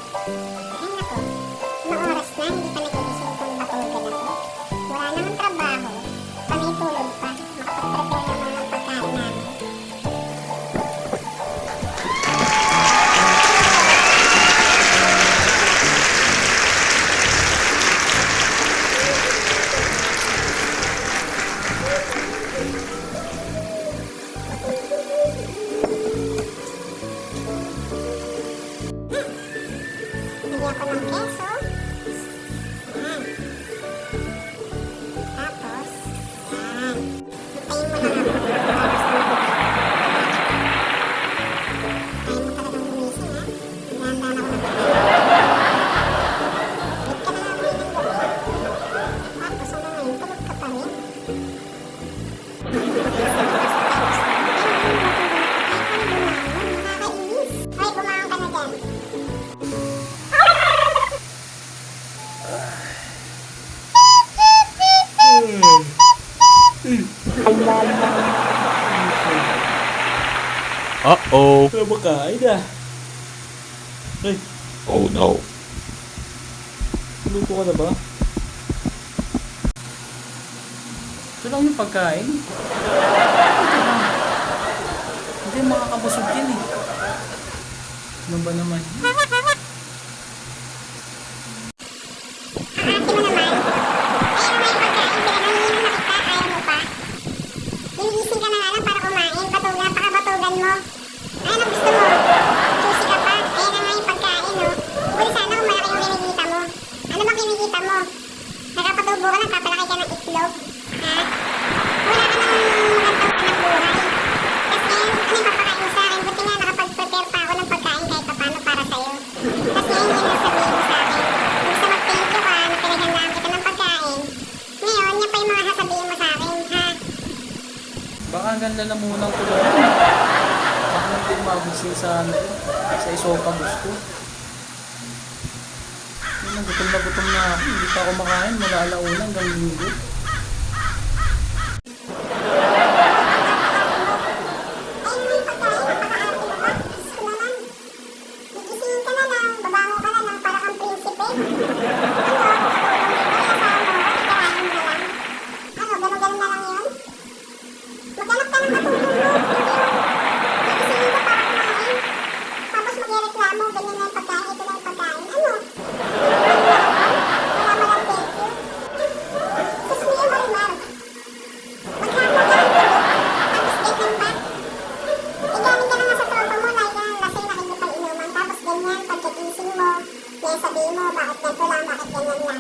Ay nako, anong oras na? Hindi pa nagigising kung matulog ako. Wala namang trabaho. Panay tulog pa. Makapag-prepare naman ng pagkain namin. Lagyan ko ng keso. Yan. Tapos, yan. Hintayin mo lang ako. Ayaw mo talagang gumising, ha? Hinahandaan ako ng pagkain. Wait ka na lang ngayon ng gabi. Tapos, ano ngayon? Tulog ka pa rin? Nakakainis. Hoy, bumangon ka na dyan. Uh-oh. Makain na. Ay, Oh no. luto ka na ba? Ito lang yung pagkain. Hindi makakabusog yan eh. Ano ba naman? Ate mo naman. Ayaw naman yung pagkain. Pinananginin na kita. Ayaw mo pa. Ginigising ka na nga lang para kumain. Batugan. Pakabatugan mo. Ano gusto mo? Juicy ka pa. Ayan na nga yung pagkain, no? Uli sana kung malaki yung kinikita mo. Ano ba kinikita mo? Nakapatubo ka, nagpapalaki ka ng itlog. Ha? Wala ka nang magandang anak buhay. Tapos ngayon, ano yung papakain mo sa akin? Buti nga nakapag-prepare pa ako ng pagkain kahit paano para sa'yo. Tapos ngayon, yun ang sabihin mo sa akin. Gusto mag-thank you ka na pinaghandaan kita ng pagkain. Ngayon, yan pa yung mga sasabihin mo sa akin, ha? Baka ang ganda na munang tulog. Baka hindi magising sa isopa gusto. Yun, gutom na ako. Hindi pa ako makain mula alauna hanggang linggo. Ayun na yung pagkain, napaka-arte mo ba? Diyos ko naman. Gigisingin ka na lang, babango ka na lang para kang prinsipe. Ano? Katulong dito, kasama mo, titirahin mo na lang. Ano, ganun-ganun na lang yun? Maghanap ka ng katulong mo. Gigisingin ka para kumain. Tapos magreklamo, ganyan na yung pagkain, ito na yung pagkain. Ano? Wala malang thank you. Sus mo yung Marimar. Maghapon ka ng tulog, tapos ganyan pa. Igaling ka na nga sa tropa mo, lagi ka nang lasing, nakikipag-inuman. Tapos ganyan, pagkagising mo, yan sabihin mo, bakit ganito lang, bakit ganyan lang.